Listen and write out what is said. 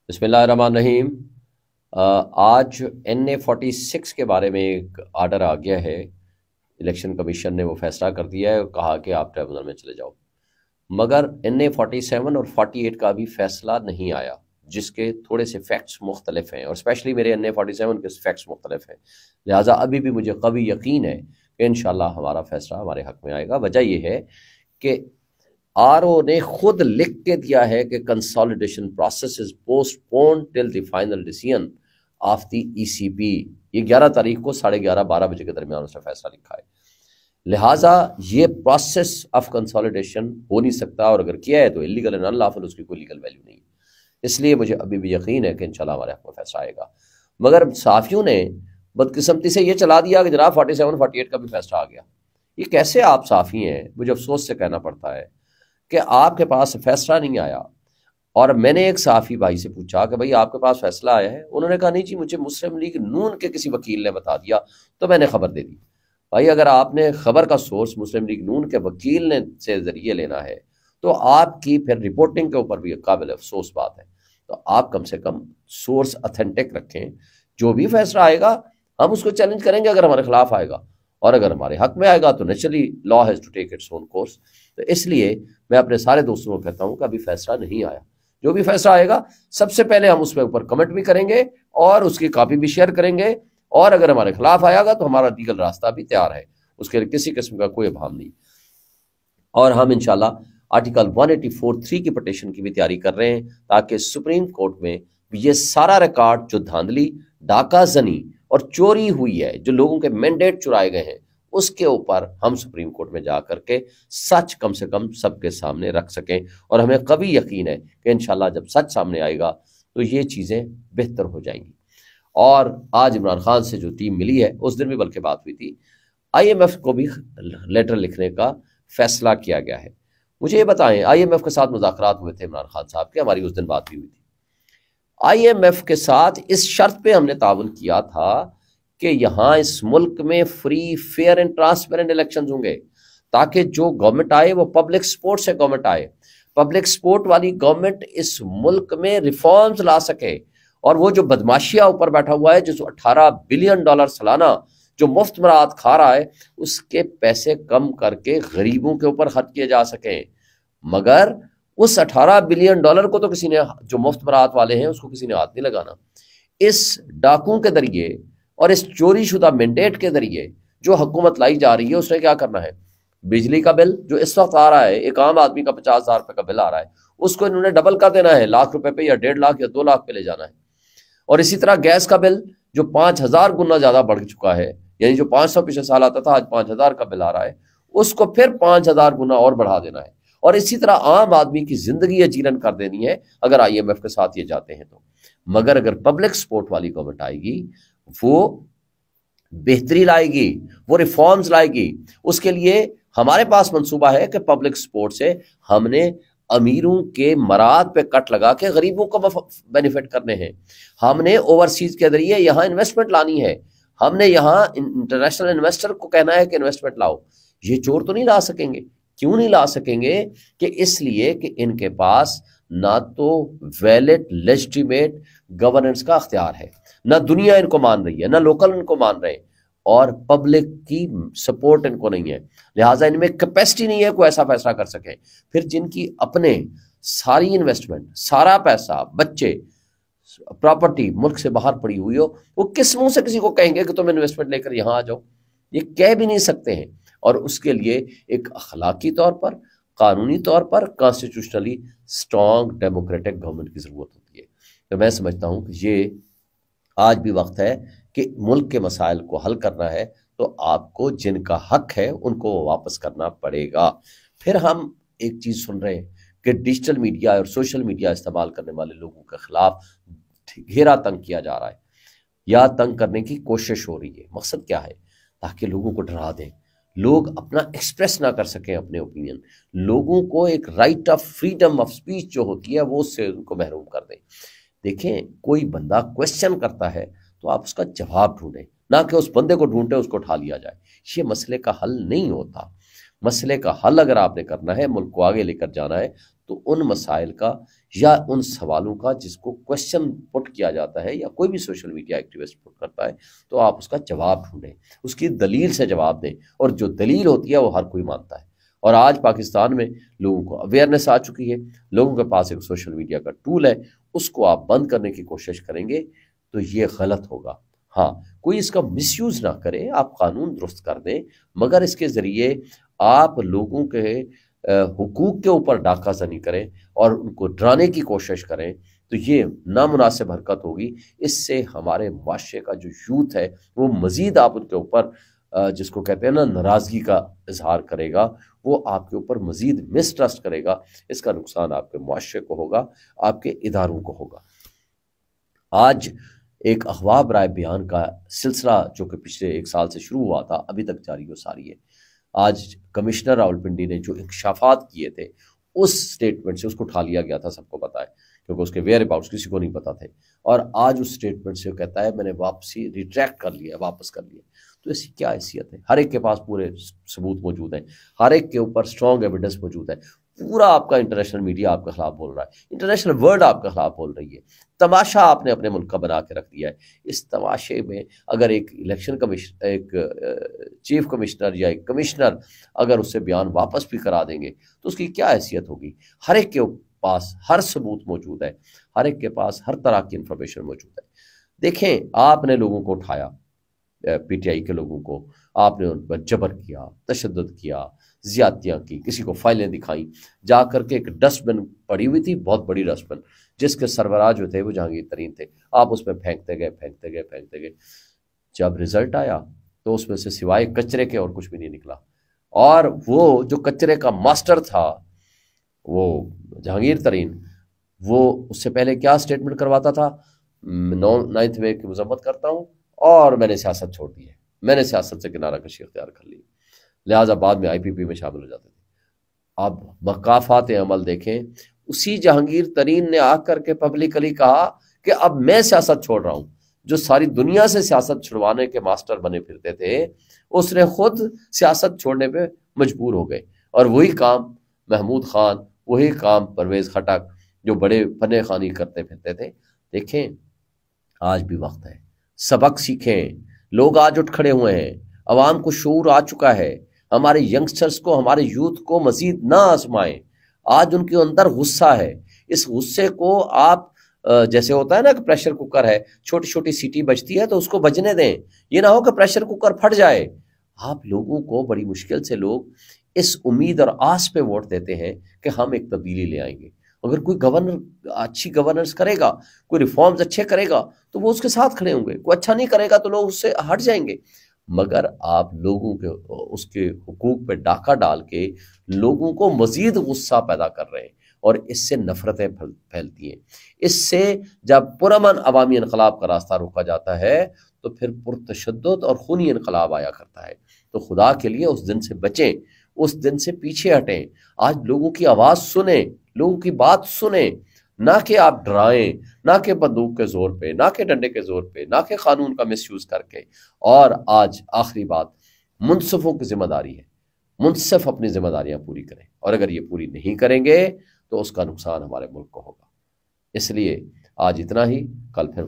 بسم اللہ الرحمن الرحیم۔ آج NA-46 کے بارے میں ایک آرڈر آ گیا ہے۔ الیکشن کمیشن نے وہ فیصلہ کر دیا ہے اور کہا کہ آپ ٹریبونل میں چلے جاؤ، مگر NA-47 اور 48 کا بھی فیصلہ نہیں آیا، جس کے تھوڑے سے فیکٹس مختلف ہیں، اور اسپیشلی میرے NA-47 کے فیکٹس مختلف ہیں۔ لہٰذا ابھی بھی مجھے قوی یقین ہے کہ انشاءاللہ ہمارا فیصلہ ہمارے حق میں آئے گا۔ وجہ یہ ہے کہ RO نے خود لکھ کے دیا ہے کہ consolidation process is postpone till the final decision of the ECP۔ یہ 11 تاریخ کو 11:30-12 بجے کے درمیان اس نے فیصلہ لکھا ہے۔ لہٰذا یہ پروسیس آف کنسالیڈیشن ہو نہیں سکتا، اور اگر کیا ہے تو اللیگل اینڈ ان لافل، اس کی کوئی لیگل ویلیو نہیں ہے۔ اس لیے مجھے ابھی بھی یقین ہے کہ انشاءاللہ ہمارے حق میں فیصلہ آئے گا، مگر صحافیوں نے بدقسمتی سے یہ چلا دیا کہ جناب 47-48 کا بھی فیصلہ آ گیا۔ یہ کیسے آپ صحافی ہیں؟ مجھے افسوس سے کہنا پڑتا ہے کہ آپ کے پاس فیصلہ نہیں آیا۔ اور میں نے ایک صحافی بھائی سے پوچھا کہ بھائی آپ کے پاس فیصلہ آیا ہے؟ انہوں نے کہا نہیں جی، مجھے مسلم لیگ نون کے کسی وکیل نے بتا دیا تو میں نے خبر دے دی۔ بھائی اگر آپ نے خبر کا سورس مسلم لیگ نون کے وکیل نے سے ذریعے لینا ہے تو آپ کی پھر رپورٹنگ کے اوپر بھی قابل افسوس بات ہے۔ تو آپ کم سے کم سورس اتھینٹک رکھیں۔ جو بھی فیصلہ آئے گا ہم اس کو چیلنج کریں گے اگر ہمارے خلاف آئے گا، اور اگر ہمارے حق میں آئے گا تو naturally law has to take its own course. تو اس لیے میں اپنے سارے دوستوں کو کہتا ہوں کہ ابھی فیصلہ نہیں آیا۔ جو بھی فیصلہ آئے گا سب سے پہلے ہم اس پہ اوپر کمنٹ بھی کریں گے اور اس کی کاپی بھی شیئر کریں گے، اور اگر ہمارے خلاف آیا گا تو ہمارا لیگل راستہ بھی تیار ہے، اس کے لیے کسی قسم کا کوئی ابہام نہیں۔ اور ہم انشاءاللہ آرٹیکل 184(3) کی پٹیشن کی بھی تیاری کر رہے ہیں، تاکہ سپریم کورٹ میں یہ سارا ریکارڈ جو دھاندلی، ڈاکہ زنی اور چوری ہوئی ہے، جو لوگوں کے مینڈیٹ چرائے گئے ہیں، اس کے اوپر ہم سپریم کورٹ میں جا کر کے سچ کم سے کم سب کے سامنے رکھ سکیں۔ اور ہمیں قوی یقین ہے کہ انشاءاللہ جب سچ سامنے آئے گا تو یہ چیزیں بہتر ہو جائیں گی۔ اور آج عمران خان سے جو ٹیم ملی ہے، اس دن بھی بلکہ بات ہوئی تھی، IMF کو بھی لیٹر لکھنے کا فیصلہ کیا گیا ہے۔ مجھے یہ بتائیں، IMF کے ساتھ مذاکرات ہوئے تھے عمران خان صاحب کے، ہماری اس دن بات بھی ہوئی تھی۔ IMF کے ساتھ اس شرط پہ ہم نے تعاون کیا تھا کہ یہاں اس ملک میں free, fair and transparent elections ہوں گے، تاکہ جو گورنمنٹ آئے وہ پبلک سپورٹ سے گورنمنٹ آئے، پبلک سپورٹ والی گورنمنٹ اس ملک میں ریفارمز لا سکے۔ اور وہ جو بدماشیہ اوپر بیٹھا ہوا ہے، جو $18 بلین سالانہ جو مفت مراد کھا رہا ہے، اس کے پیسے کم کر کے غریبوں کے اوپر خرچ کیے جا سکیں۔ مگر اس $18 بلین کو تو کسی نے، جو مفت مراد والے ہیں، اس کو کسی نے ہاتھ نہیں لگانا۔ اس ڈاکوں کے ذریعے اور اس چوری شدہ مینڈیٹ کے ذریعے جو حکومت لائی جا رہی ہے، اس نے کیا کرنا ہے؟ بجلی کا بل جو اس وقت آ رہا ہے، ایک عام آدمی کا $50,000 کا بل آ رہا ہے، اس کو انہوں نے ڈبل کر دینا ہے، ₹1,00,000 پہ یا 1.5 یا 2 لاکھ پہ لے جانا ہے۔ اور اسی طرح گیس کا بل جو 5,000 گنا زیادہ بڑھ چکا ہے، یعنی جو 500 پچھلے سال آتا تھا، آج 5,000 کا بل آ رہا ہے، اس کو پھر 5,000 گنا اور بڑھا دینا ہے۔ اور اسی طرح عام آدمی کی زندگی اجیرن کر دینی ہے اگر IMF کے ساتھ یہ جاتے ہیں تو۔ مگر اگر پبلک سپورٹ والی گورنمنٹ آئے گی، وہ بہتری لائے گی، وہ ریفارمز لائے گی۔ اس کے لیے ہمارے پاس منصوبہ ہے کہ پبلک سپورٹ سے ہم نے امیروں کے مراد پہ کٹ لگا کے غریبوں کو بینیفٹ کرنے ہیں۔ ہم نے اوورسیز کے ذریعے یہاں انویسٹمنٹ لانی ہے۔ ہم نے یہاں انٹرنیشنل انویسٹر کو کہنا ہے کہ انویسٹمنٹ لاؤ۔ یہ چور تو نہیں لا سکیں گے۔ کیوں نہیں لا سکیں گے؟ کہ اس لیے کہ ان کے پاس نہ تو ویلڈ لیجٹیمیٹ گورننس کا اختیار ہے، نہ دنیا ان کو مان رہی ہے، نہ لوکل ان کو مان رہے ہیں، اور پبلک کی سپورٹ ان کو نہیں ہے۔ لہٰذا ان میں کیپیسٹی نہیں ہے کوئی ایسا فیصلہ کر سکے۔ پھر جن کی اپنے ساری انویسٹمنٹ، سارا پیسہ، بچے، پراپرٹی ملک سے باہر پڑی ہوئی ہو، وہ کس منہ سے کسی کو کہیں گے کہ تم انویسٹمنٹ لے کر یہاں آ جاؤ؟ یہ کہہ بھی نہیں سکتے ہیں۔ اور اس کے لیے ایک اخلاقی طور پر، قانونی طور پر، کانسٹیٹیوشنلی سٹرونگ ڈیموکریٹک گورنمنٹ کی ضرورت ہوتی ہے۔ تو میں سمجھتا ہوں کہ یہ آج بھی وقت ہے کہ ملک کے مسائل کو حل کرنا ہے تو آپ کو جن کا حق ہے ان کو واپس کرنا پڑے گا۔ پھر ہم ایک چیز سن رہے ہیں کہ ڈیجیٹل میڈیا اور سوشل میڈیا استعمال کرنے والے لوگوں کے خلاف گھیرا تنگ کیا جا رہا ہے، یا تنگ کرنے کی کوشش ہو رہی ہے۔ مقصد کیا ہے؟ تاکہ لوگوں کو ڈرا دیں، لوگ اپنا ایکسپریس نہ کر سکیں اپنے اوپینین، لوگوں کو ایک right of freedom of speech جو ہوتی ہے وہ اس سے ان کو محروم کر دیں۔ دیکھیں، کوئی بندہ کویسچن کرتا ہے تو آپ اس کا جواب ڈھونڈیں، نہ کہ اس بندے کو ڈھونڈیں اس کو اٹھا لیا جائے۔ یہ مسئلے کا حل نہیں ہوتا۔ مسئلے کا حل اگر آپ نے کرنا ہے، ملک کو آگے لے کر جانا ہے، تو ان مسائل کا یا ان سوالوں کا جس کو کوشچن پٹ کیا جاتا ہے یا کوئی بھی سوشل میڈیا ایکٹیوسٹ پٹ کرتا ہے تو آپ اس کا جواب ڈھونڈیں، اس کی دلیل سے جواب دیں، اور جو دلیل ہوتی ہے وہ ہر کوئی مانتا ہے۔ اور آج پاکستان میں لوگوں کو اویئرنیس آ چکی ہے، لوگوں کے پاس ایک سوشل میڈیا کا ٹول ہے، اس کو آپ بند کرنے کی کوشش کریں گے تو یہ غلط ہوگا۔ ہاں، کوئی اس کا مس یوز نہ کرے، آپ قانون درست کر دیں، مگر اس کے ذریعے آپ لوگوں کے حقوق کے اوپر ڈاکہ زنی کریں اور ان کو ڈرانے کی کوشش کریں تو یہ نامناسب حرکت ہوگی۔ اس سے ہمارے معاشرے کا جو یوتھ ہے وہ مزید آپ ان کے اوپر جس کو کہتے ہیں نا ناراضگی کا اظہار کرے گا، وہ آپ کے اوپر مزید مسٹرسٹ کرے گا۔ اس کا نقصان آپ کے معاشرے کو ہوگا، آپ کے اداروں کو ہوگا۔ آج ایک اغوا برائے بیان کا سلسلہ جو کہ پچھلے 1 سال سے شروع ہوا تھا ابھی تک جاری و ساری ہے۔ آج کمشنر راولپنڈی نے جو انکشافات کیے تھے اس سٹیٹمنٹ سے اس کو اٹھا لیا گیا تھا، سب کو پتا ہے کیونکہ اس کے ویئر اباؤٹس کسی کو نہیں پتا تھے، اور آج اس سٹیٹمنٹ سے وہ کہتا ہے میں نے واپسی ریٹریکٹ کر لیا، واپس کر لیا۔ تو ایسی کیا حیثیت ہے؟ ہر ایک کے پاس پورے ثبوت موجود ہیں، ہر ایک کے اوپر اسٹرانگ ایویڈنس موجود ہے، پورا آپ کا انٹرنیشنل میڈیا آپ کے خلاف بول رہا ہے، انٹرنیشنل ورلڈ آپ کے خلاف بول رہی ہے، تماشا آپ نے اپنے ملک کا بنا کے رکھ دیا ہے۔ اس تماشے میں اگر ایک الیکشن کمیشن، ایک چیف کمشنر یا ایک کمشنر اگر اس سے بیان واپس بھی کرا دیں گے تو اس کی کیا حیثیت ہوگی؟ ہر ایک کے پاس ہر ثبوت موجود ہے، ہر ایک کے پاس ہر طرح کی انفارمیشن موجود ہے۔ دیکھیں، آپ نے لوگوں کو اٹھایا، پی ٹی آئی کے لوگوں کو آپ نے ان پر جبر کیا، تشدد کیا، زیادتیاں کی، کسی کو فائلیں دکھائیں، جا کر کے ایک ڈسٹ بن پڑی ہوئی تھی، بہت بڑی ڈسٹ بن جس کے سربراہ جو تھے وہ جہانگیر ترین تھے، آپ اس میں پھینکتے گئے۔ جب رزلٹ آیا تو اس میں سے سوائے کچرے کے اور کچھ بھی نہیں نکلا، اور وہ جو کچرے کا ماسٹر تھا وہ جہانگیر ترین، وہ اس سے پہلے کیا سٹیٹمنٹ کرواتا تھا؟ 9 مئی کی مذمت کرتا ہوں اور میں نے سیاست چھوڑ دی ہے، میں نے سیاست سے کنارہ کشی اختیار کر لی، لہٰذا بعد میں IPP میں شامل ہو جاتے تھے۔ اب مقافات عمل دیکھیں، اسی جہانگیر ترین نے آ کر کے پبلکلی کہا کہ اب میں سیاست چھوڑ رہا ہوں۔ جو ساری دنیا سے سیاست چھڑوانے کے ماسٹر بنے پھرتے تھے اس نے خود سیاست چھوڑنے پہ مجبور ہو گئے، اور وہی کام محمود خان، وہی کام پرویز خٹک جو بڑے فن خوانی کرتے پھرتے تھے۔ دیکھیں، آج بھی وقت ہے، سبق سیکھیں، لوگ آج اٹھ کھڑے ہوئے ہیں، عوام کو شعور آ چکا ہے، ہمارے ینگسٹرز کو، ہمارے یوتھ کو مزید نہ آزمائیں۔ آج ان کے اندر غصہ ہے، اس غصے کو آپ جیسے ہوتا ہے نا کہ پریشر کوکر ہے، چھوٹی چھوٹی سیٹی بجتی ہے تو اس کو بجنے دیں، یہ نہ ہو کہ پریشر کوکر پھٹ جائے۔ آپ لوگوں کو بڑی مشکل سے لوگ اس امید اور آس پہ ووٹ دیتے ہیں کہ ہم ایک تبدیلی لے آئیں گے۔ اگر کوئی گورنر اچھی گورننس کرے گا، کوئی ریفارمز اچھے کرے گا تو وہ اس کے ساتھ کھڑے ہوں گے، کوئی اچھا نہیں کرے گا تو لوگ اس سے ہٹ جائیں گے۔ مگر آپ لوگوں کے اس کے حقوق پہ ڈاکہ ڈال کے لوگوں کو مزید غصہ پیدا کر رہے ہیں، اور اس سے نفرتیں پھیلتی ہیں۔ اس سے جب پرامن عوامی انقلاب کا راستہ روکا جاتا ہے تو پھر پرتشدد اور خونی انقلاب آیا کرتا ہے۔ تو خدا کے لیے اس دن سے بچیں، اس دن سے پیچھے ہٹیں۔ آج لوگوں کی آواز سنیں، لوگوں کی بات سنیں، نہ کہ آپ ڈرائیں، نہ کہ بندوق کے زور پہ، نہ کہ ڈنڈے کے زور پہ، نہ کہ قانون کا مس یوز کر کے۔ اور آج آخری بات، منصفوں کی ذمہ داری ہے، منصف اپنی ذمہ داریاں پوری کریں، اور اگر یہ پوری نہیں کریں گے تو اس کا نقصان ہمارے ملک کو ہوگا۔ اس لیے آج اتنا ہی، کل پھر